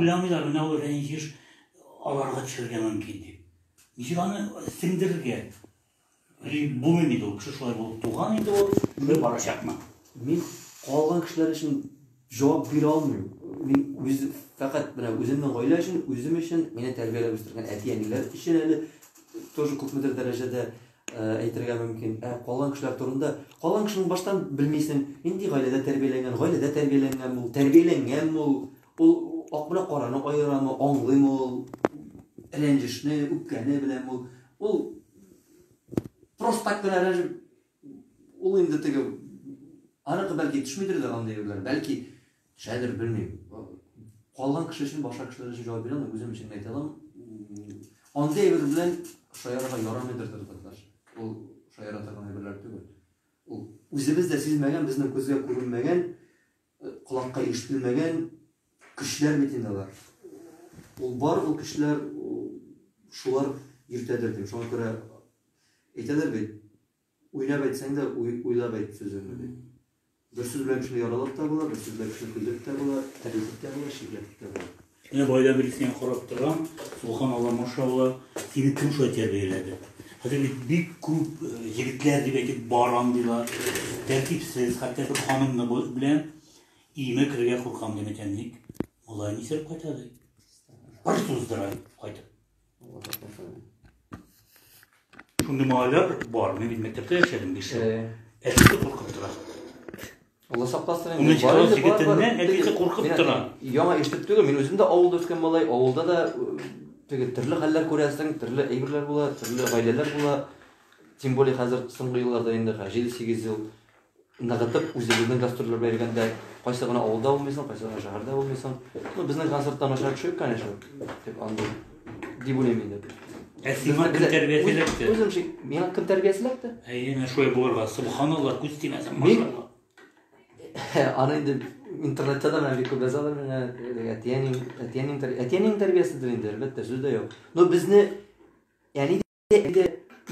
ойламыйлар, мына ул рәнҗеш аларга төшәргә мөмкин дип. Ничек аны сеңдерергә? Булмый бит ул, кеше шулай булып туган инде ул, шулай барачакмы? Мин калган кешеләр өчен җавап бирә алмыйм. Мин фақат менә үземнең гаилә өчен, үзем өчен, мине тәрбияләп үстергән әти-әниләр өчен әле тоже күпмедер дәрәҗәдә әйтергә мөмкин. Калган кешеләр турында, калган кешенең баштан белмисең, нинди гаиләдә тәрбияләнгән, ул ак белән караны аерамы, аңлыймы ул, рәнҗешне, үпкәне беләме ул просто так кына рәнҗеп, ул инде теге аныкы бәлки төшмидер дә андый юллар, бәлки шәдер белмим. Калган кеше өчен, башка кешеләр өчен җавап бирә алмыйм, үзем өчен әйтә алам. Андый әйбер белән шаярга ярамыйдыр тоташ. Ул шаяра торган әйберләр түгел. Ул үзебез дә сизмәгән, безнең күзгә күренмәгән, колакка ишетелмәгән көчләр бит инде алар. Ул бар, ул көчләр шулар йөртәдер дип. Шуңа күрә әйтәләр бит, уйнап әйтсәң дә уйлап әйт сүзеңне дип. Бер сүз белән кешене яралап та була, бер сүз белән кешене көйләп тә була, тәрбияләп тә була, шикләп тә була. Менә байда берсен карап торам, субханалла, машалла, сине кем шулай тәрбияләде? Хәзер бик күп егетләр дип әйтеп барам дилар. Тәртипсез, хәтта бер ханымны белән име кергә куркам димәтәм ник. Алай нисер кайтады? Бар суздырай кайтып. Шундый малайлар бар, мин мәктәптә яшәдем бише. Әтисе куркып тора. Алла сакласын. Уны чыгар егетеннән әтисе куркып тора. Яңа ишетеп түгел, мин үзем дә авылда үскән малай, авылда да теге төрле хәлләр күрәсең, төрле әйберләр була, төрле гаиләләр була. Тем более хәзер соңгы елларда инде 7-8 ел ныгытып үзебезнең гастрольләргә йөргәндә кайсы гына авылда булмыйсың, кайсы гына шәһәрдә булмыйсың. Безнең концерттан аша төшеп, конечно, дип андый дип уйлыйм инде. Сиңа кем тәрбияселәкте? Үзем миңа кем тәрбияселәкте? Әйе, шулай булырга, субханалла, күз тимәсен, машалла. Аны инде интернетта да менә бик күп язалар, менә әтиянең тәрбияседер инде, әлбәттә, сүз дә юк. Но безне, ягъни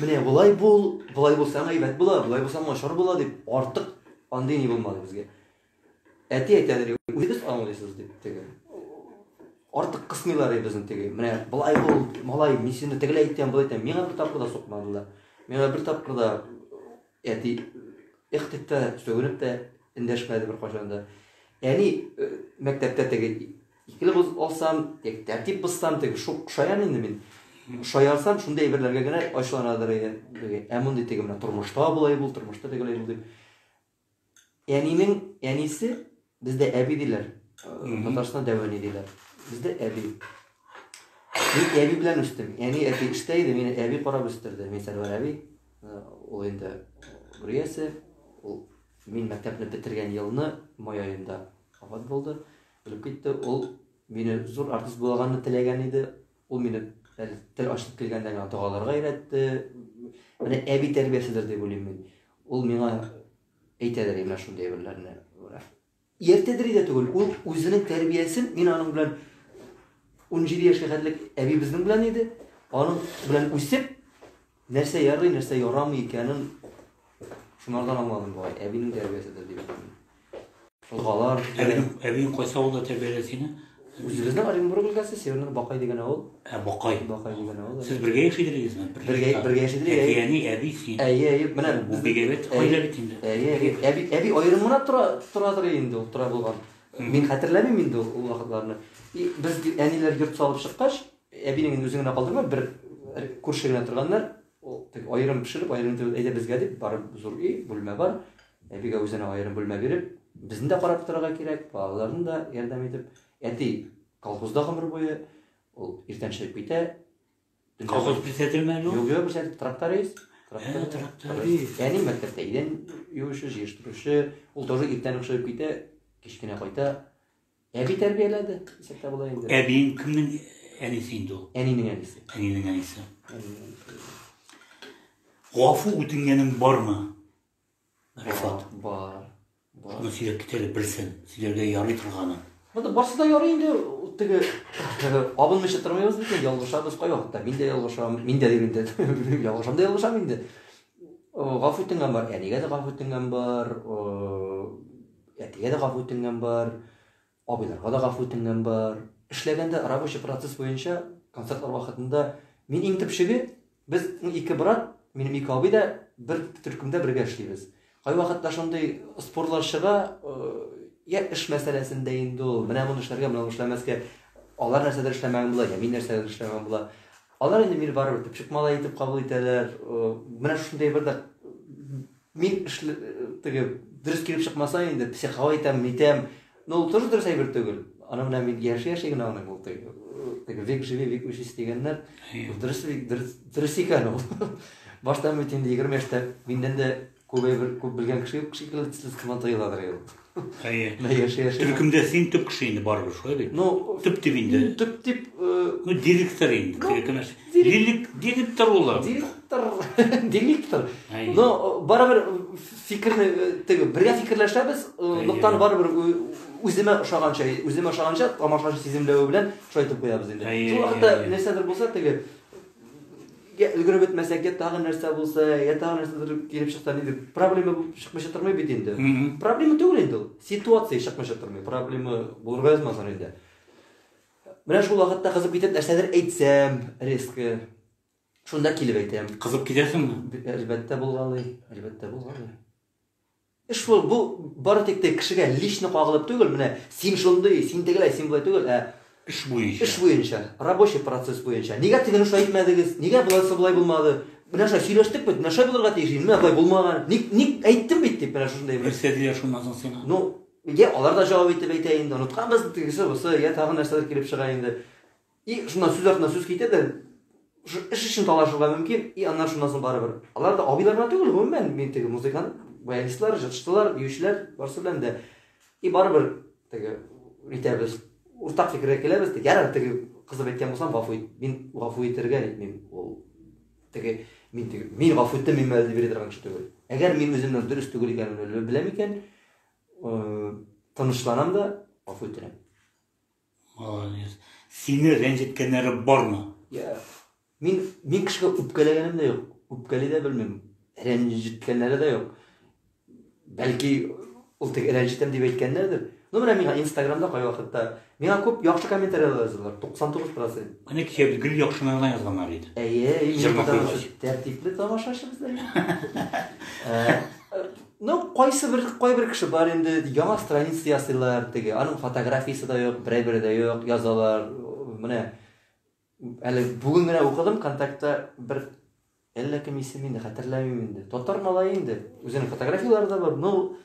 менә булай булсаң әйбәт була, булай булсаң начар була дип артык андый ни булмады безгә. Әти әйтәләр, үзегез аңлыйсыз дип теге. Артык кысмыйлар безне теге. Менә булай бул, малай, мин сине тегеләй әйтәм, булай әйтәм. Миңа бер тапкыр да сукмадылар. Миңа бер тапкыр да әти ихтитта сөгенеп тә эндәшмәде бер кашанда. Ягъни мәктәптә теге икеле бuz алсам, тәртип бузсам, теге шаян инде мин. Шаярсам, шундай әйберләргә генә ачуланадыр иде. Мондый теге менә тормышта булай бул, тормышта тегеләй бул дип. Әнинең әнисе бездә әби диләр. Татарстанда дәвани диләр. Бездә әби. Мин әби белән үстем. Ягъни әти эштә иде, мине әби карап үстерде. Мин Сәрвәр әби. Ул инде Гүриясе. Ул мин мәктәпне бетергән елны май аенда вафат булды. Үлеп китте. Ул мине зур артист булганны теләгән иде. Ул мине тел ачып килгәндә генә тагаларга өйрәтте. Менә әби тәрбияседер дип уйлыйм мин. Ул миңа әйтәдер менә шундый әйберләрне. Ертедер иде түгел. Ул үзенең тәрбиясен мин аның белән 17 яшькә хәтлек әби безнең белән иде. Аның белән үсеп, нәрсә ярый, нәрсә ярамый икәнен шунардан аңладым бу. Әбинең тәрбияседер дип уйлыйм. Шулгалар, әбин кайсы авылда тәрбияләде сине? Үзебезнең Оренбург өлкәсе, Северный Бакай дигән авыл. Бакай Дигән авыл. Сез бергә яшидегезме? Бергә яшидек. Ягъни әби син. Әйе, менә бу бигәбет гаилә бит инде. Әби аерымына торадыр инде, ул тора булган. Мин хәтерләмим инде ул вакытларны. Без әниләр йорт салып чыккач, әбинең үзенә калдырма, бер күрше генә торганнар, ул аерым пешереп, аерым әйдә безгә дип барып зур үй, бүлмә бар. Әбигә үзенә аерым бүлмә биреп, безне дә карап торырга кирәк, балаларны да ярдәм итеп. Әти колхозда гомер буе, ул иртән чыгып китә. Колхоз председателме ул? Юк, бер тракторист. Тракторист. Ягъни мәктәптә идән юучы, җыештыручы, ул тоже иртән чыгып китә, кич кенә кайта. Әби тәрбияләде, исәптә була инде. Әбин кемнең әнисе инде ул? Әнинең әнисе. Әнинең әнисе. Гафу үтенгәнең бармы? Рифат. Бар. Шуны сөйләп китәләр белсен, сөйләргә ярый торганы. Монда барсы да ярый инде, теге абынмыйча тормыйбыз бит, ялгышабыз кай вакытта. Мин дә ялгышам, мин дә дигәндә ялгышам инде. Гафу үтенгән бар, әнигә дә гафу үтенгән бар, әтигә дә гафу үтенгән бар, абыйларга да гафу үтенгән бар. эшләгәндә рабочий процесс буенча концертлар вакытында мин иң төпчеге без ике брат, минем ике абый да бер төркемдә бергә эшлибез. Кай вакытта шундый спорлар чыга, я эш мәсьәләсендә инде ул. Менә моны эшләргә, менә моны эшләмәскә алар нәрсәдер эшләмәгән була, я мин нәрсәдер эшләмәгән була. Алар инде мине барыбер төпчек малай итеп кабул итәләр. Менә шундый бер дә мин теге дөрес килеп чыкмаса инде психолог итәм. Ну, тоже дөрес әйбер түгел. Аны менә мин яши генә аның ул теге век живи, век учись дигәннәр. Дөрес икән ул. Башта мин инде 20 яшьтә миннән дә күп белгән кеше юк, шикелле комментариялар ел. Төркемдә син төп кеше инде барыбер шулай бит. Ну, төп дип инде. Төп дип, ну директор инде. Директор улар. Директор. Ну, барыбер фикерне теге бергә фикерләшәбез, ноктаны барыбер үземә ошаганча тамашачы сиземләве белән шулай итеп куябыз инде. Шул вакытта нәрсәдер булса теге өлгереп бетмәсәк, я тагын нәрсә булса, я тагын нәрсәдер килеп чыкса, инде проблема чыкмыйча тормый бит инде. Проблема түгел инде ул. Ситуация чыкмыйча тормый. Проблема булырга язмасын инде. Менә шул вакытта кызып китеп нәрсәдер әйтсәм, резко шунда килеп әйтәм. Кызып китәсеңме? Әлбәттә булгалый. Эш бу бары тик кешегә лично кагылып түгел, менә син шундый, син тегеләй, син булай түгел, Эш буенча, рабочий процесс буенча. Нигә тегене шулай әйтмәдегез? Нигә булай булмады? Менә шулай сөйләштек бит, менә шулай булырга тиеш, менә болай булмаган. Ник әйттем бит дип, менә шундай бер. Нәрсәдиләр шуннан соң сиңа? Ну, я алар да җавап итеп әйтә инде. Унытканбыз тегесе булса, я тагын нәрсәдер килеп чыга инде. И шуннан сүз артына сүз китә дә, эш өчен талашырга мөмкин. И аннан шуннан соң барыбер. Алар да абыйлар гына түгел, гомумән мин теге музыкант, баянистлар, җырчылар, биючеләр барсы белән дә. И барыбер теге итәбез. Уртак фикергә киләбез. Ярар теге кызып әйткән булсам, мин гафу итәргә итмим. Ул теге мин гафу иттем, мин мәлде бирә торган кеше түгел. Әгәр мин үземнән дөрес түгел икәнен беләм икән, тынычланам да гафу итәм. Молодец. Сине рәнҗеткәннәре бармы? Я, мин кешегә үпкәләгәнем дә юк. Үпкәли дә белмим. Рәнҗеткәннәре дә юк. Бәлки ул теге рәнҗетәм дип әйткәннәрдер. Ну, менә миңа Инстаграмда кай вакытта миңа күп яхшы комментариялар язалар. 99%. Менә кичә гел яхшына гына язганнар иде. Тәртипле тамашачыбыз да. Ну, кай бер кеше бар инде, яңа страница ясыйлар, теге, аның фотографиясе да юк, берәр дә юк, язалар. Менә әле бүген генә укыдым контактта бер әллә кем исеме инде, хәтерләмим инде. Татар малай инде. Үзенең фотографиялары да бар. Ну,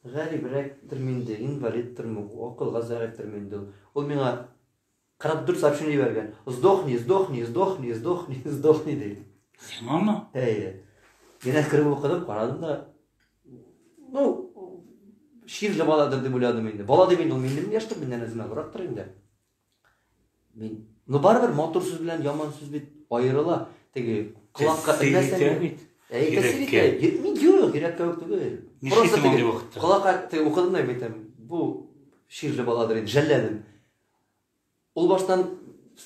гарибрәктер минде, инвалидтырмы, акылга зәгыйфтер минде. Ул миңа 44 сообщение бергән. Сдохни дип. Сиңамы? Мин кереп укыдым, карадым да. Ну, ширле баладыр дип уйладым инде. Бала дип инде ул минем яшьтә миннән азрактыр инде. Мин, ну барыбер матур сүз белән яман сүз бит аерыла. Теге кулакка элмәсәң бит. Мин юк, кирәк түгел. Просто кулакка укыдым да әйтәм. Бу ширле баладыр инде, жәлләдем. Ул баштан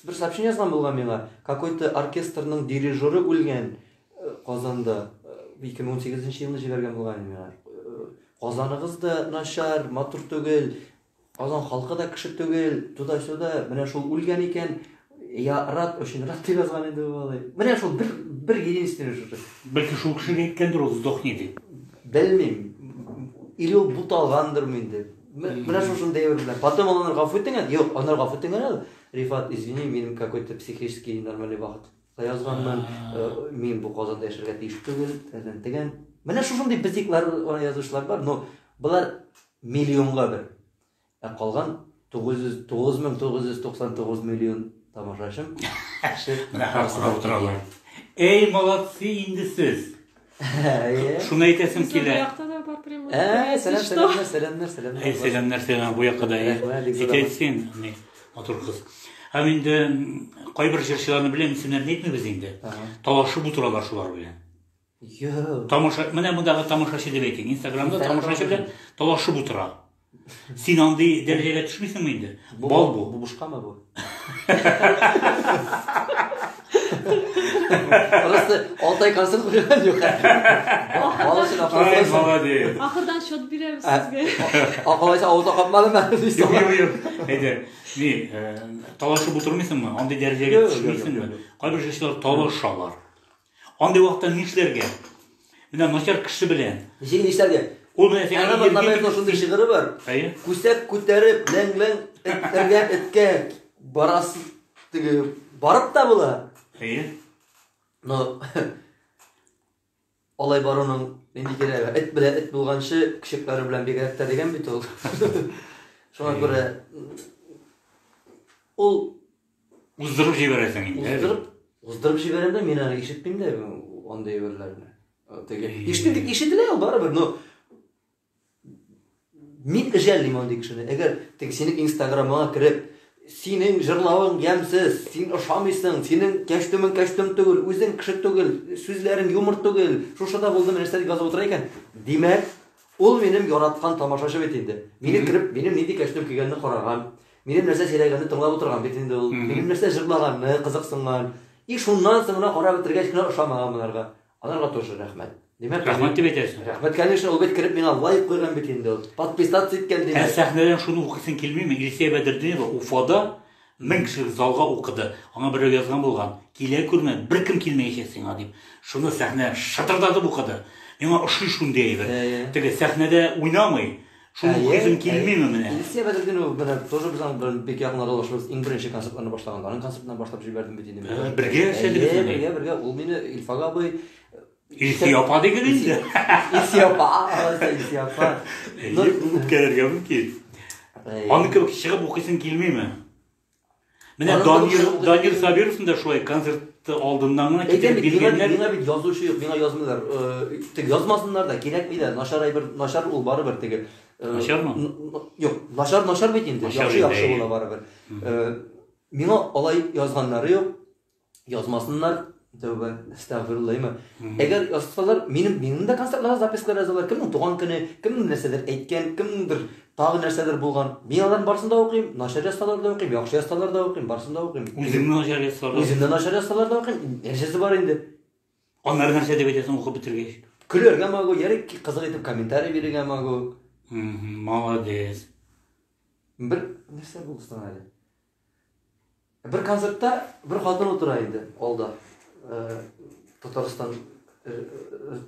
бер сообщение язган булган миңа. Какой-то оркестрның дирижеры үлгән Казанда 2018 елны җибәргән булган миңа. Казаныгыз да начар, матур түгел. Казан халкы да кеше түгел. Туда-сюда менә шул үлгән икән. Я рад, очень рад дип язган инде булай. Менә шул бер единственный шушы. Бәлки шул кешегә әйткәндер ул сдохни дип. Белмим. Или ул буталгандыр инде. Менә шушындай белән. Потом алар гафу иткән. Юк, алар гафу иткән. Рифат, извини, минем какой-то психический нормальный вакыт. Язганмын, мин бу Казанда яшәргә тиеш түгел, дигән. Менә шушындай бизиклар язучылар бар, но булар миллионга бер. Калган 9999 миллион тамашачым. Менә харап торалар. Эй, молодцы инде сез. Шуны әйтәсем килә. Сәламнәр, бу якка да. Әйтәсен, матур кыз. Һәм инде кайбер җырчыларны беләм, исемнәрен әйтмибез инде. Талашып утыралар шулар белән. Тамаша, менә мондагы тамашачы дип әйтик. Инстаграмда тамашачы белән талашып утыра. Син андый дәрәҗәгә төшмисеңме инде? Бал бу. Бу бушкамы бу? Orası 6 ay konser koygan yok. Баласын Ay ақшасы. молодец. Ақырдан шот береміз сізге. Ақылайса ауызда қапмадым мен дейсің. Yok. Haydi. Ne? Talaşıp oturmuyorsun mu? Anda dereceye Yok, düşmüyorsun yok, mu? yok. Kayber yaşlar talaşalar. Anda vakta nişlerge. Buna naşar kışı bilen. Нешеге ништәргә? Ol mesela Ана бар намазның шундый шигыре бар. Hayır. Күсәк күтәреп, ләң-ләң эткә барасы теге барып та була. Hayır. Но алай баруның нинди кирәге? Эт белән эт булганчы кичекләре белән бигрәк тә дигән бит ул. Шуңа күрә ул Uzdırıp jiberesen indi. уздырып җибәрәм дә, мин аны ишетмим дә андый әйберләрне. Теге ишетелә ул барыбер, но мин әҗәллим андый кешене. Әгәр теге синең Инстаграмыңа кереп, синең җырлавың ямсыз, син ошамыйсың, синең кәштүм түгел, үзең кеше түгел, сүзләрең юмор түгел, шушыда булды нәрсә дип язып утыра икән. Димәк, ул минем яраткан тамашачы бит инде. Мине кереп, минем нинди кәштүм кигәнне караган, минем нәрсә сөйләгәнне тыңлап утырган бит инде ул. Минем нәрсә җырлаганны кызыксынган. И шуннан соң гына карап бетергәч кенә ошамаган буларга. Аларга тоже рәхмәт. Димәк, Rahmet de betersin. рәхмәт, конечно, ул бит кереп миңа лайк куйган бит инде ул. Подписаться иткән Her димәк. sahneden şunu okusun kelmeyeyim mi? İlsiye Bedir'de var. Ufada 1000 kişilik zalga okudu. Ona bir yazgan bulgan. Kile kurma, bir kim kilmeyeceksin ha deyip. Şunu sahne şatırdadı bu kadar. Bana ışı şun deyiver. Tege sahnede oynamay. Şunu okusun kelmeyeyim mi? Илсия Бәдердин ул менә тоже безнең белән бик якын аралашабыз. Иң беренче концертларны башлаганда, аның концертынан башлап җибәрдем бит инде. Бергә эшләдегез инде. Бергә. Ул мине Илфага абый İlsiye apa degen indi. İlsiya апа. Үпкәләргә мөмкин. Аны кебек чыгып укыйсың килмейме? Менә Аның Данир Сабировның да шулай концертты алдыннан гына китеп биргәннәр. Миңа бит язучы юк, миңа язмыйлар. Теге язмасыннар да, кирәкми дә. Начар ул барыбер теге. Начармы? Юк, начар бит инде. Яхшы була барыбер. Миңа алай язганнары юк. Язмасыннар. Тәүбә, estağfurullah. Әгәр язсалар, минем дә концертларга запискалар язалар. Кемнең туган көне, кемнең нәрсәдер әйткән, кемнеңдер тагы нәрсәдер булган. Мин аларның барысын да укыйм, начар язсалар да укыйм, яхшы язсалар да укыйм, барысын да укыйм. Үзеңне начар язсалар. Үземне начар язсалар да укыйм. Нәрсәсе бар инде. Анлар нәрсә дип әйтәсең укып бетергәч. Көләргә магу, ярый кызык итеп комментарий бирергә магу. Молодец. Бер нәрсә булды соң әле. Бер концертта бер хатын утыра иде алда.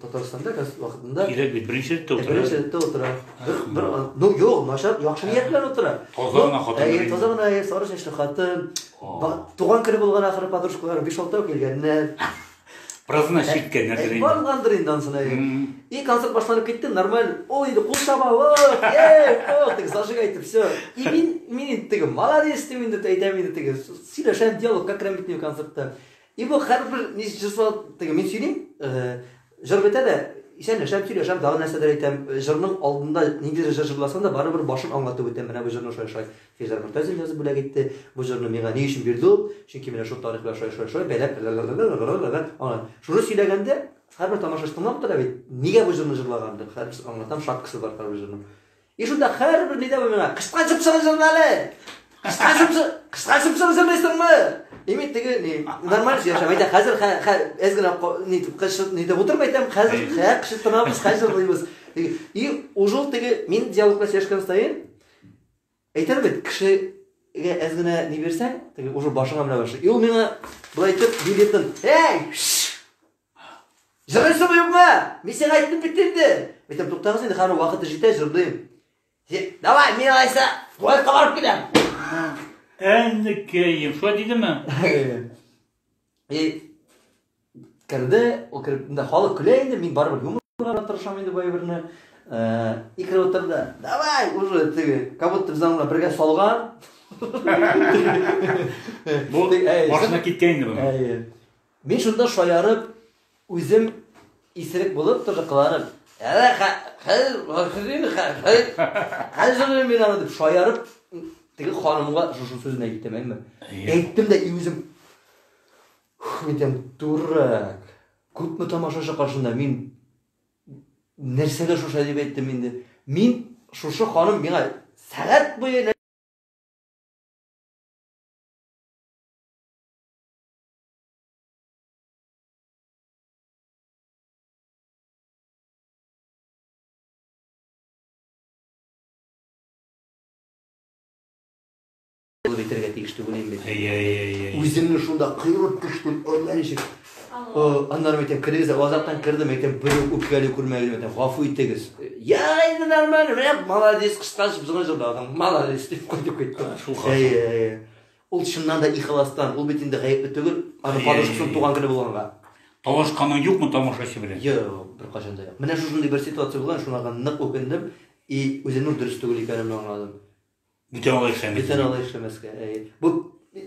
Татарстанда вакытында Кирәк бит беренче рәттә утыра. беренче рәттә утыра. Бер ну юк, начар, яхшы ният белән утыра. Таза гына хатын. Таза гына сары чәчле хатын. Туган көне булган ахыры подружкалары 5-6 килгәннәр. Празына шиткән нәрсә инде. Баргандыр инде ансына. И концерт башланып китте, нормаль. Ой, иде кул шаба, ой, теге зажигай итеп, всё. И мин теге молодец дип инде әйтәм инде теге. Сөйләшәм диалог, как рәмитле концертта. И бу һәрбер ничә теге мин сөйлим, җыр бетә дә, исән сөйләшәм, дагы нәрсәдер әйтәм. Җырның алдында ниндидер җырласам да барыбер башын аңлатып үтәм. Менә бу җырны шулай. Физар Мортазин язып бүләк итте. Бу җырны миңа ни өчен бирде ул? Чөнки менә шул тарих белән шулай бәләп. Ана, шуны сөйләгәндә һәрбер тамашачы тыңлап тора бит. Нигә бу җырны җырлаганды? Һәрбер аңлатам, шапкасы бар һәр җырның. И шунда һәрбер нидә бу миңа? Кышканчып җырлый әле. Кышканчып җырлыйсыңмы? Имит теге нормаль яшәп әйтә. Хәзер әз генә нидә утырып әйтәм. Хәзер кеше тынабыз, хәзер җырлыйбыз. И ужул теге мин диалогка сөйләшкән саен әйтәм бит, кешегә әз генә ни бирсәң, теге ужул башыңа менә башлый. И ул миңа булай итеп билетын. Эй! Җырлыйсыңмы юкмы? Мин сиңа әйттем бит инде. Әйтәм, туктагыз инде, хәзер вакыты җитә, җырлыйм. Давай, мин алайса, туалетка барып киләм. Әннекәем, шулай дидеме? Керде, ул кереп инде халык көлә инде, мин барыбер юморга тырышам инде бу әйберне. И кереп утырды. Давай, уже теге, как будто безнең белән бергә салган. Бу башына киткән инде бу. Мин шунда шаярып, үзем исерек булып, тоже кыланып. Хәзер мин аны дип шаярып, теге ханымга шушы сүзне әйттем, әйме. Әйттем дә үзем әйтәм, дурак. Күпме тамашачы каршында мин нәрсәгә шушы дип әйттем инде. Мин шушы ханым миңа сәгать буе итәргә тиеш түгел инде. Ай. Үземне шунда кыйрып төштем, Алла ничек. Аннары мәйтәм киргез, азаптан кирдем, мәйтәм бер үпкәле күрмәгез, мәйтәм гафу итегез. Я инде нормально, мен молодец кыскач безгә җырда адам. Молодец дип куйдып киттем. Ул чыннан да ихластан, ул бит инде гаепле түгел, аны подружкасын туган көне булганга. Талашканың юкмы тамашачы белән? Юк, бер качан да юк. Менә шушындый бер ситуация булган, шунага нык үкендем и үземнең дөрес түгел икәнемне аңладым. Бүтән алай эшләмәс. Бүтән алай эшләмәскә. Бу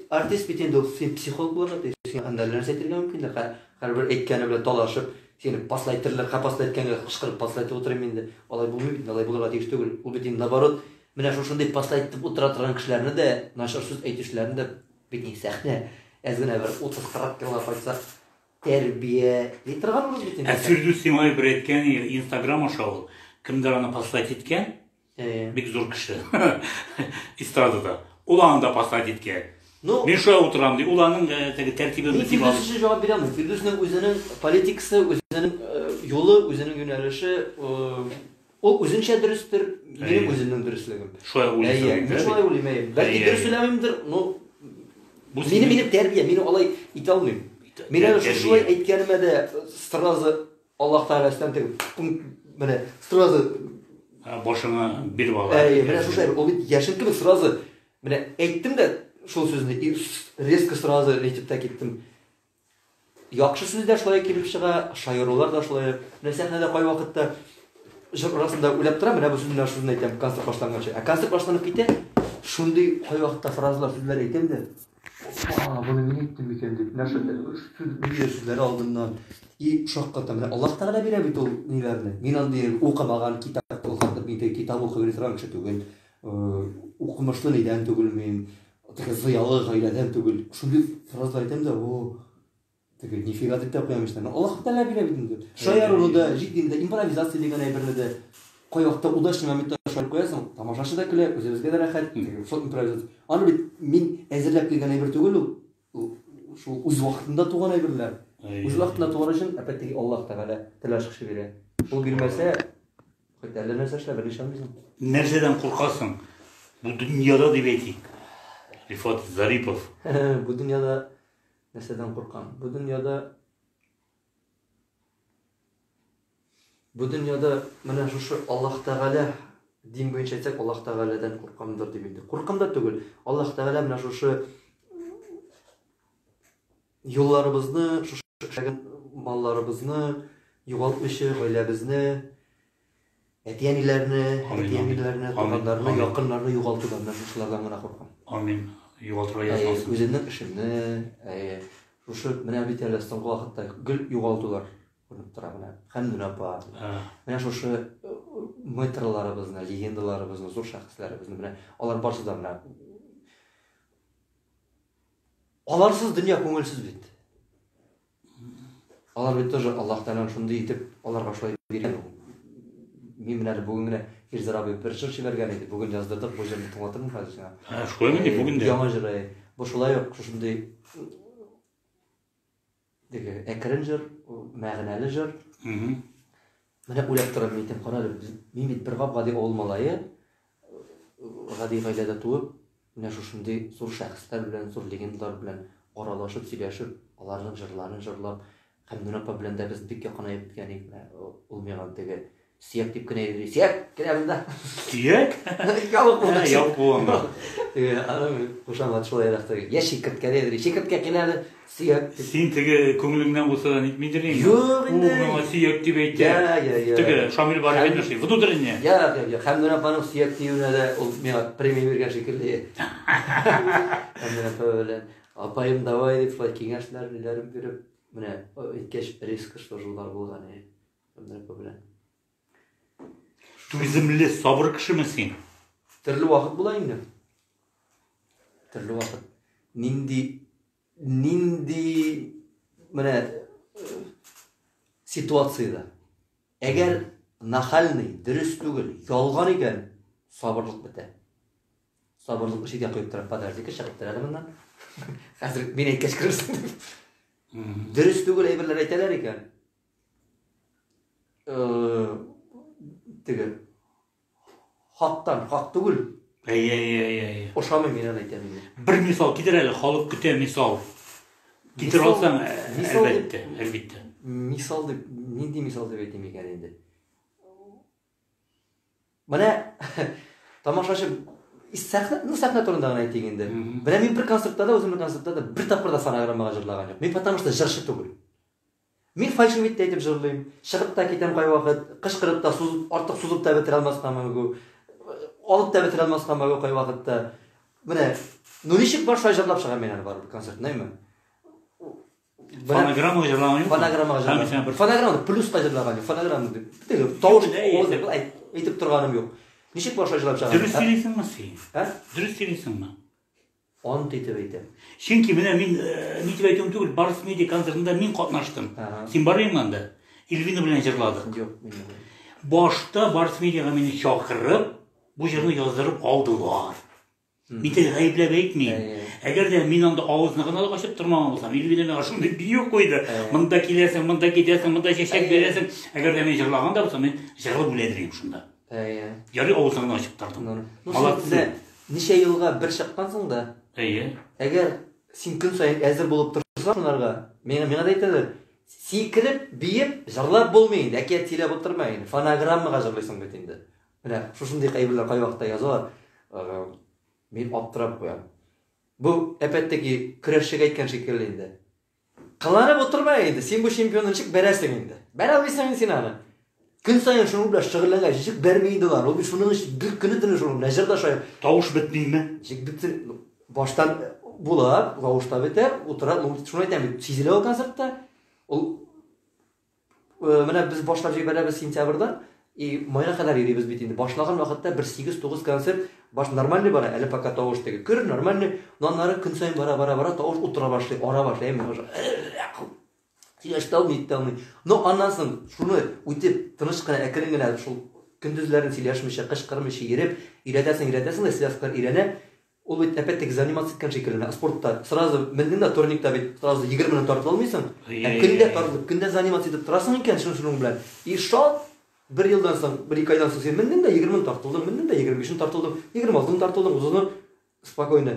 артист бит инде син психолог булырга тиеш. Син анда нәрсә әйтергә мөмкин дә. Һәрбер әйткәне белән талашып, сине паслайтырлар, паслайткәнгә кычкырып паслайтып утырам инде. Алай булмый бит, алай булырга тиеш түгел. Ул бит инде наоборот, менә шушындый паслайтып утыра торган кешеләрне дә, начар сүз әйтүчеләрне дә бит сәхнә әзгенә бер 30-40 килога кайтса тәрбия итергән ул бит инде. Фирдүс Симай бер әйткән, Instagram аша ул. Кемдер аны паслайт иткән? Бик зур кеше. Эстрадада. Ул анда паслайт иткән. Мен шулай утырам ди. Ул аның теге тәртибен битеп алды. Фирдүс җавап бирә алмый. Фирдүснең үзенең политикасы, үзенең юлы, үзенең юнәлеше, ул үзенчә дөрестер, минем үземнең дөреслегем. Шулай уйлыйсың. Мен шулай уйлыйм. Бәлки дөрес сөйләмимдер, но минем тәрбия, мине алай итә алмыйм. Мен шулай әйткәнемә дә сразу Аллаһ Тәгаләсеннән теге менә сразу башыңа бир бала. Менә шулай, ул бит яшен кебек сразу менә әйттем дә шул сүзне резко сразу әйтеп тә киттем. Яхшы сүзләр шулай килеп чыга, шаярулар да шулай. Менә сәхнәдә кай вакытта арасында уйлап торам, менә бу сүзне әйтәм, концерт башланганчы. Концерт башланып китә, шундый кай вакытта фразалар, сүзләр әйтәм дә. Буны мин әйттем икән дип, нәрсә сүзләр алдымнан. И шакката менә Аллаһ Тәгалә бирә бит ул ниләрне. Мин андый укымаган китап укып, мин китап укып торган кеше түгел. Укымышлы нидән түгел мин. Теге зыялы гаиләдән түгел. Шундый фразалар әйтәм дә, теге нифига дип тә куямыштан. Аллаһ Тәгалә бирә бит инде. Шаярулыда, җиддиендә, импровизация дигән әйберне дә кай вакытта удачный моментта шаярып куясың, тамашачы да көлә, үзебезгә дә рәхәт. Шул импровизация. Аны бит мин әзерләп килгән әйбер түгел ул. Шул үз вакытында туган әйберләр. Үз вакытында туган өчен әпәттәге Аллаһ Тәгалә теләш кеше бирә. Ул бирмәсә, хәтта әллә нәрсә эшләп белешәмбез. Нәрсәдән куркасың? Бу дөньяда дип әйтик. Рифат Зарипов. Бу дөньяда нәрсәдән куркам? Бу дөньяда менә шушы Аллаһ Тәгалә дин буенча әйтсәк, Аллаһ Тәгаләдән куркамдыр дип инде. Куркам да түгел. Аллаһ Тәгалә менә шушы юлларыбызны, шушы малларыбызны югалтмыйча, гаиләбезне, әти-әниләрне, туганнарны, якыннарны югалтудан менә шулардан гына куркам. Амин. Югалтырга язмасын. Үземнең эшемне, шушы менә бит әле соңгы вакытта гел югалтулар күренеп тора менә. Хәмдүн апа. Менә шушы мэтрларыбызны, легендаларыбызны, зур шәхесләребезне менә алар барсы да менә аларсыз дөнья күңелсез бит. Алар бит тоже Аллаһ Тәгалә шундый итеп аларга шулай биргән. Мин менә бүген генә Ирзар абый бер җыр җибәргән иде. Бүген яздырдык, бу җырны тыңлатырмын хәзер. Шулаймы ди бүген дә? Яңа җыр. Бу шулай ук шундый диге әкрен җыр, мәгънәле җыр. Менә уйлап торам мин әйтәм, карале, мин бит бер гади авыл малае, гади гаиләдә туып, менә шушындый зур шәхесләр белән, зур легендалар белән аралашып, сөйләшеп, аларның җырларын җырлап, Хәмдүн апа белән дә без бик якынайып киткәнек. Ул миңа теге Сөяк дип кенә әйтер. Сөяк, кенә монда. Сөяк? Ялык булды. Ялык булганда. Аны кушамат шулай рәхәт. Я шикерткә әйтер. Шикерткә кенә сөяк. Син теге күңелеңнән булса да нитмидер инде. Юк инде. Ул сөяк дип әйтә. Теге Шамил бар әйтмеши. Внутренне. Я, Хәмдүн апаның сөяк диюенә дә ул миңа премия биргән шикелле. Хәмдүн апа белән апаем давай дип шулай киңәшләр ниләрен биреп, менә әйткәч риск жылдар булган. Хәмдүн апа белән. Түземле, сабыр кешеме син? Төрле вакыт була инде. Төрле вакыт. Нинди менә ситуациядә. Әгәр нахальный, дөрес түгел, ялган икән, сабырлык бетә. Сабырлык ишегә куеп торып, подожди-ка, чыгып тора моннан. Хәзер мин әйткәч керерсең. Дөрес түгел әйберләр әйтәләр икән. Теге хактан, хак түгел. Ошамы менен айтам инде. Bir misal gider әле, халык көтә misal. Gider Misal- алсаң, misal- әлбәттә. Мисал деп, нинди мисал деп әйтем икән инде. Менә тамашачы сәхнә турында гына әйтик инде. Менә мин бер концертта да, үземнең концертта да бер тапкыр да фонограммага җырлаган юк. Мин потому что җырчы түгел. Мин фальшивит әйтеп җырлыйм. Чыгып та китәм кай вакыт, кычкырып та сузып, артык сузып та бетерә алмаска мөмкин. Алып та бетерә алмаска мөмкин кай вакытта. Менә, ничек башлай җырлап чыгам мин аны барып концертнайм. Фонограммага җырлаган юк. Фонограммага җырлаган. Фонограмма плюска җырлаган. Фонограмма дип. Теге тавыш әйтеп торганым юк. Ничек башлай җырлап чыгам? Дөрес сөйлисеңме син? Дөрес сөйлисеңме? Ант итеп әйтәм. Чөнки менә мин нитеп әйтүем түгел, Барыс медиа концертында мин катнаштым. Син барыймы анда? Эльвина белән җырладык. Юк, мин. Башта Барыс медиага мине чакырып, бу җырны яздырып алдылар. Мин дә гаепләп әйтмим. Әгәр дә мин анда авызны гына ачып тормаган булсам, Эльвина миңа шундый бию куйды. Монда киләсең, монда китәсең, монда чәчәк бирәсең. Әгәр дә мин җырлаган да булсам, мин җырлап үләдерим шунда. Ярый авызыңны ачып тардым. Молодцы. Ничә елга бер чыккансың да? Әгәр син көн сайын әзер булып торсаң шунарга, миңа да әйтәләр. Сикереп, биеп, җырлап булмый инде. Әкият сөйләп утырма инде. Фонограммага җырлыйсың бит инде. Менә шушындый кайберләр кай вакытта язалар. Мин аптырап куям. Бу әпәттәге көрәшчегә әйткән шикелле инде. Кыланып утырма инде. Син бу чемпионны чык бәрәсең инде. Бәрә алмыйсың син аны. Көн сайын шуның белән шөгыльләнгән чык бәрмәйдилар. Ул бит шуның өчен бер көне төне шуның белән җырда шая. Тавыш бетмиме? Чык бит баштан була, тавышта бетә, утыра, шуны әйтәм бит. Сизелә ул концертта. Ул менә без башлап җибәрәбез сентябрьдә. И майга кадәр йөрибез бит инде. Башлаган вакытта 1-8-9 концерт баш нормальный бара, әле пока тавыш теге. Көр нормальный, наннары көн сайын бара тавыш утыра башлый, ара башлый. Мен уже сөйләштәү миттәү. Но аннан соң шуны үтеп тыныч кына әкрен генә шул көндезләрен сөйләшмичә, кычкырмыйча йөреп, өйрәтәсең, сөйләскәр өйрәнә. Ул бит әпәттәге заниматься иткән шикелле. Спортта сразу меннән дә турникта бит сразу 20 минут тартып алмыйсың. Көндә тартып, көндә заниматься итеп торасың икән шуның белән. И шат bir yıldan sonra, bir iki aydan sonra sen menden de 20 tartıldım, menden de 25 tartıldım, 26 tartıldım, uzun spokойно.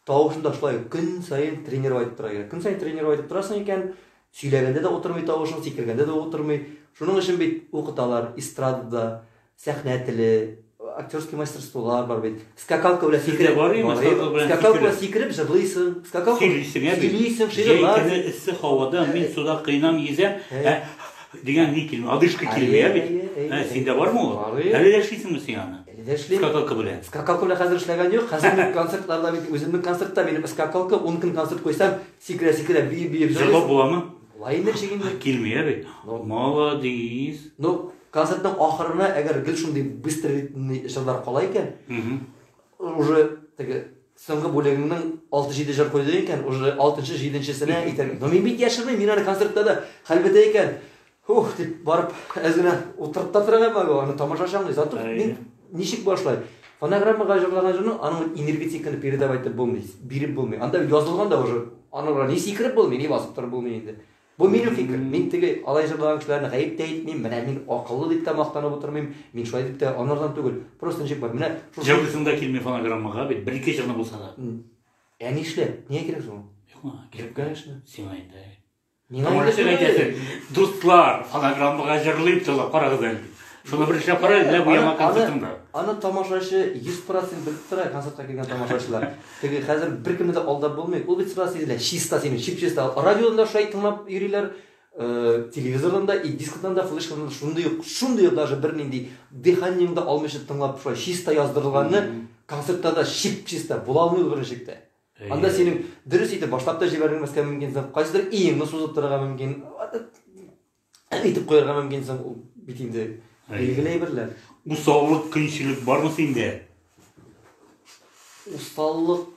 Тавышында шулай көн сайын тренер айтып тора керек. Көн сайын тренер айтып торасың икән, сөйләгәндә дә утырмый тавышың, сикергәндә дә утырмый. Шуның өчен бит укыталар, эстрадада, сәхнә теле, актерский мастерстволар бар бит. Скакалка белән сикереп барыймы? Скакалка белән сикереп җырлыйсың, скакалка сөйлисең, шигырьләр. Эссе һавада мин суда кыйнам йөзәм. Дигән ни килми, адышка килми, бит. Синдә бармы ул? Әле дә эшлисеңме син аны? Әле дә эшлим. Скакалка белән. Скакалка белән хәзер эшләгән юк. Хәзер концертларда бит үземнең концертта минем скакалка 10 көн концерт куйсам, сикерә биеп җырлап буламы? Лай инде шигенде. Килми, бит. Молодец. Ну, концертның ахырына әгәр гел шундый быстро ритмлы җырлар кала икән, уже теге соңгы бүлегенең 6-7 җыр куйды икән, уже 6-7-сенә итәр. Но мин бит яшермим, мин аны концертта да хәлбәтә икән. Ух, дип барып, әзгенә утырып та торган бу, аны тамашачам ди. Зато мин ничек башлай? Фонограммага җырлаган җырны, аның энергетиканы передавать итеп булмый, биреп булмый. Анда язылган да уже, аны ни сикереп булмый, ни басып торып булмый инде. Бу минем фикер. Мин теге алай җырлаган кешеләрне гаеп тә әйтмим, менә мин акыллы дип тә мактанып утырмыйм, мин шулай дип тә анардан түгел. Просто ничек бар? Менә җырлысың килми фонограммага бит, бер-ике җырны булса да. Нишләп? Нигә кирәк шул? Юкмы? Кирәк, конечно. Син әйтә. Миңа әйтәсең, дуслар, фонограммага җырлыйм тыңлап карагыз әле. Шуны бер эшләп карагыз, менә бу яңа концертында. Аны тамашачы 100% белеп тора, концертка килгән тамашачылар. Теге хәзер беркемне дә алдап булмый. Ул бит сразу сизелә, чиста синең, чиста. Радиода шулай тыңлап йөриләр, телевизордан да, и дискодан да, флешкадан да шундый даже бернинди дыханиеңдә алмыйча тыңлап шулай чиста яздырылганны концертта да чиста була алмый ул беренчектә. Анда синең дөрес итеп башлап та җибәрмәскә мөмкинсең, кайсыдыр иңне сузып торырга мөмкин, итеп куярга мөмкинсең, ул бит инде билгеле берләр. Усаллык, көнчелек бармы синдә? Усталлык,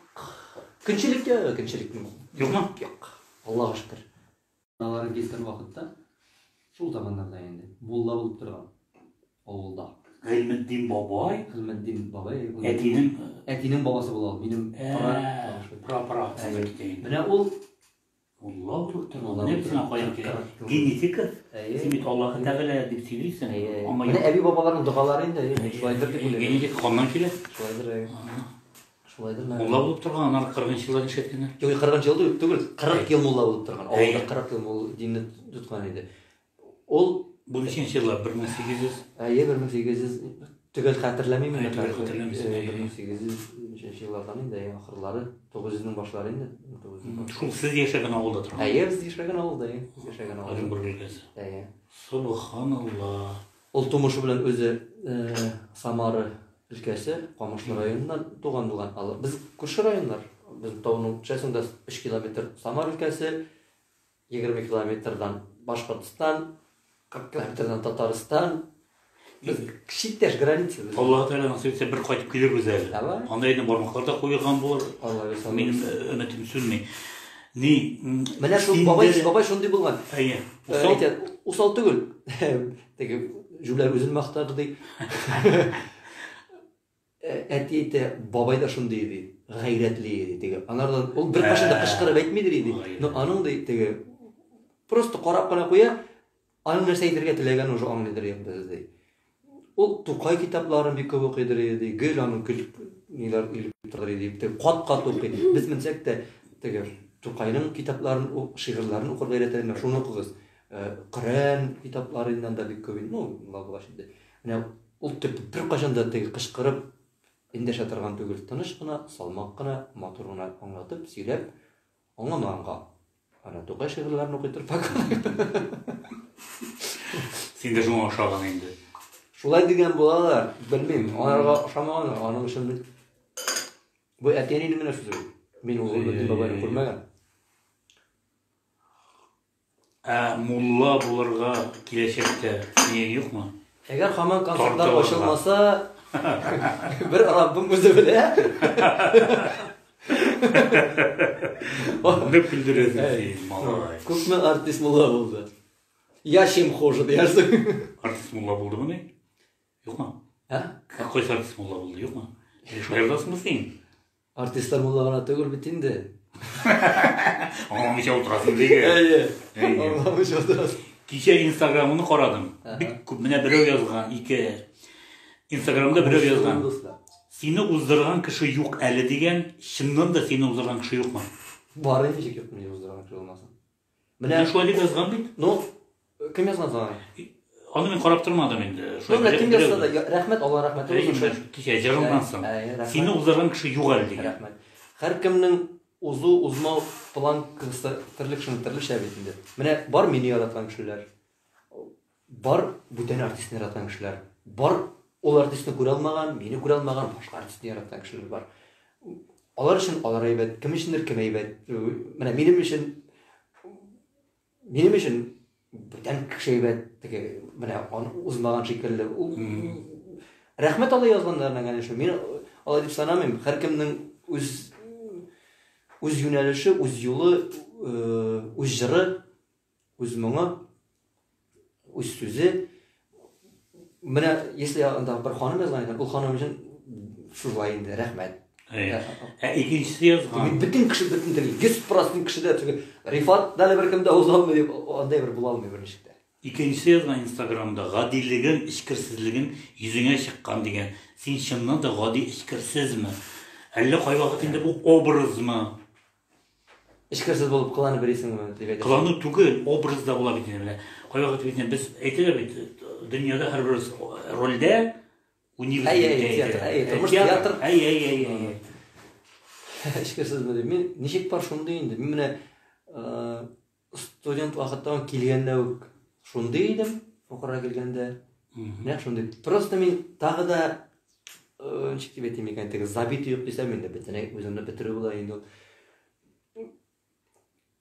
көнчелек юкмы? Юк. Аллаһка шөкер. Аларын кескән вакытта шул заманнарда инде булла булып торган авылда. Гыйлметдин бабай, Әтинең бабасы була, минем пра. Менә ул Алла булып Алла Ne булып bilsin торган. koyan ki? Кырык. Genetik. Әйе. Sen bit Allah'ı Teala dip söylüyorsun. Ama Менә әби бабаларның дугалары инде шулайдыр дип уйлыйм. genetik kandan kile. Шулайдыр. Шулайдыр. Алла булып торган, аны 40 жылдан ишеткән. Юк, 40 жыл түгел, 40 ел мулла булып торган. Авылда Әйе. 40 ел мул динне туткан иде. Ул Bu ниченче еллар? 1800. әйе 1800 түгел хәтерләмим Әйе, инде. түгел хәтерләмисең, әйе. 1800 еллардан инде, ахырлары 900-ның башлары инде. 900-ның. Шул сез яшәгән авылда торган. Әйе, біз яшәгән авылда, біз яшәгән авылда. Оренбург өлкәсе. Әйе. Субханалла. Ул тумышы белән үзе Самары өлкәсе, Камышлы районыннан туган булган. Без күрше районнар. Без тауның часында 3 километр Самар өлкәсе, 20 километрдан Башкортстан, 40 километрдан Татарстан. Без кичиттәш граница. Алла Теала насыйп итсә бер кайтып килербез әле. Давай. Андайны бармакларда куйган булыр. Алла Минем өметим сүнми. Ни? Менә шул бабай шундый булган. Әйе. Усал түгел. Теге жүләр үзен мактады ди. Әти әйтә, бабай да шундый иде. Гайрәтле иде. Теге анардан ул бер кашында кычкырып әйтмидер иде. Но аның да теге просто карап кына куя, аның нәрсә әйтергә теләгән уже аңлыйдыр инде. Ул Тукай китапларын бик күп укыйдыр иде. Гөл аның ниләр илеп торыр иде. Теге кат-кат укый. Без менсәк тә теге Тукайның китапларын, шигырьләрен укырга өйрәтәләр. Шуны укыгыз. Коръән китапларыннан да бик күп. Ну, Аллаһ шундый. Менә ул бер кашан да теге кычкырып индәшә торган түгел. Тыныч кына, салмак кына, матур гына аңлатып, сөйләп, аңламаганга. Ана Тукай шигырьләрен укый торып. Син дә шуңа ошаган инде. Шулай дигән булалар, белмим. Аларга ошамаганнар, аның өчен бу әтиәнинең генә сүзе. Мин ул бабайны күрмәгән. Мулла булырга киләчәктә ни юкмы? Әгәр һаман концертлар ачылмаса, бер Раббым үзе белә. Аны күлдерәсең, малай. Күпме артист мулла булды. Яшим хожа диярсең. Артист мулла булдымы ни? Юкмы? Кайсы артист мулла булды, юкмы? Шулайдасыңмы син? Артистлар мулла гына түгел бит инде. Аңламыйча утырасың диге. Әйе. Аңламыйча утырасың. Кичә Инстаграмны карадым. Бик күп менә берәү язган, Инстаграмда берәү язган. Сине уздырган кеше юк әле дигән, чыннан да сине уздырган кеше юкмы? Бар инде чик менә уздырган кеше булмасын. Менә шулай дип язган бит. Ну, кем язган саңа? Аны мен карап тормадым инде. Шулай кем язса да, рәхмәт, Алла рәхмәт булсын. Кичә җырымдан соң. Сине уздырган кеше юк әле дигән. Рәхмәт. Һәр кемнең узмау планкасы төрлечә бит инде. Менә бар мине яраткан кешеләр. Бар бүтән артистны яраткан кешеләр. Бар ул артистны күрә алмаган, мине күрә алмаган башка артистны яраткан кешеләр бар. Алар өчен алар әйбәт, кем өчендер кем әйбәт. Менә минем өчен бүтән кеше әйбәт, теге менә аны узмаган шикелле. Рәхмәт Алла язганнарына генә. Мин алай дип санамыйм. Һәр кемнең үз юнәлеше, үз юлы, үз җыры, үз моңы, үз сүзе. Менә если анда бер ханым язган икән, ул ханым өчен шулай инде рәхмәт. Икенчесе язган. Бүтән кеше бүтән 100% кешедә теге Рифат да бер кемдә узалмый дип андай бер була алмый бер ничектә. Икенчесе язган Инстаграмда гадилеген, ичкерсезлеген йөзеңә чыккан дигән. Син чыннан да гади ичкерсезме? Әллә кай вакыт инде бу образмы? Ичкерсез булып кыланы берисеңме дип әйтә. Кыланы түгел, образда була бит инде. Кай вакыт бит без әйтәләр бит, дөньяда һәрбер рольдә университет, театр. Әй. Ичкерсезме дип. Мин ничек бар шундый инде. Мин менә студент вакытта килгәндә үк шундый идем, укырга килгәндә. Менә шундый. Просто мин тагы да ничек дип әйтим икән, теге забит юк дисәм инде бөтенләй үземне бетерү була инде.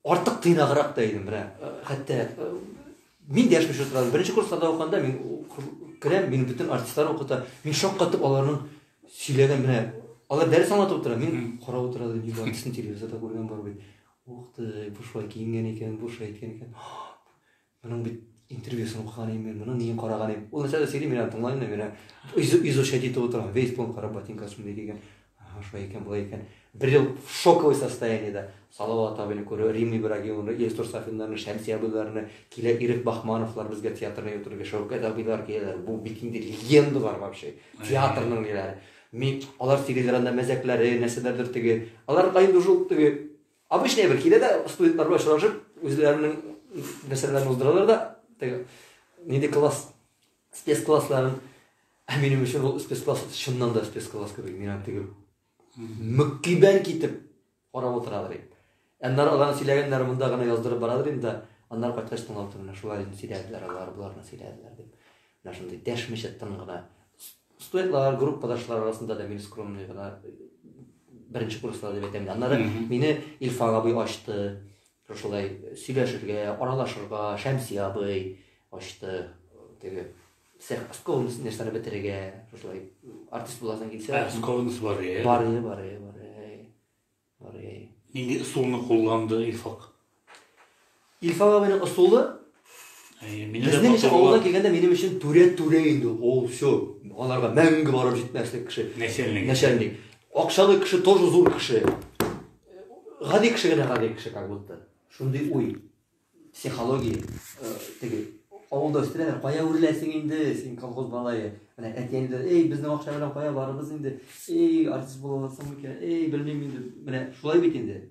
Артык тыйнаграк та идем, менә. Хәтта мин дә яшәмеш утырам. Беренче курста укганда мин керәм, мин бүтән артистлар укыта. Мин шаккатып аларның сөйләгән менә алар дәрес аңлатып утыра. Мин карап утыра дип артистны телевизорда күргән бар бит. Ух ты, бу шулай киенгән икән, бу шулай әйткән икән. Моның бит интервьюсын укыган идем, моны нигә караган идем. Ул нәрсә сөйли, мин тыңлайм да, мин изучать итеп утырам. Весь план карап ботинка шундый дигән. Шулай икән, булай икән. bir yıl шоковый состояниеда. Салават абыны көрө, Рим Ибрагимовны, Естор Сафинданы, Шәмсия абыларны, киле Ирек Бахмановлар безгә театрына ютырга, Шәүкәт абыйлар киләләр. Бу бик инде легендалар вообще. Театрның ниләре. Мин алар телевизорда мәзәкләре, нәрсәләрдер теге. Алар кайында шул теге обычный бер килә дә студентлар белән очрашып, үзләренең нәрсәләрен уздыралар да, теге нинди класс, спецклассларын. Минем өчен ул спецкласс шуннан да спецкласс кебек. Мин теге мөккибән китеп карап утырадыр. Аннар алар сөйләгәннәр монда гына яздырып барадыр инде. Аннар кайткач тыңлап торган шулай сөйләделәр, алар буларны сөйләделәр дип. Менә шундый дәшмичә тын гына. Студентлар, группадашлар арасында да мин скромный гына беренче курста дип әйтәм. Аннары мине Илфак абый ачты. Шулай сөйләшергә, аралашырга, Шәмсия абый ачты. Теге Сех Асковны нәрсәне бетерергә, шулай артист буласың килсә. Асковныс бар я. Бар. Нинди ысулны кулланды Илфак? Илфак абыйның ысулы безнең өчен авылга килгәндә минем өчен түрә инде. Ул всё. Аларга мәңге барып җитмәслек кеше. Начальник. Акчалы кеше, тоже зур кеше. Гади кеше как будто. Шундый уй. Психология. Теге авылда өстерәләр, кая үрләсең инде, син колхоз балае. Менә әтиәнде, безнең акча белән кая барыбыз инде. Артист була аласың микән? Белмим инде. Менә шулай бит инде.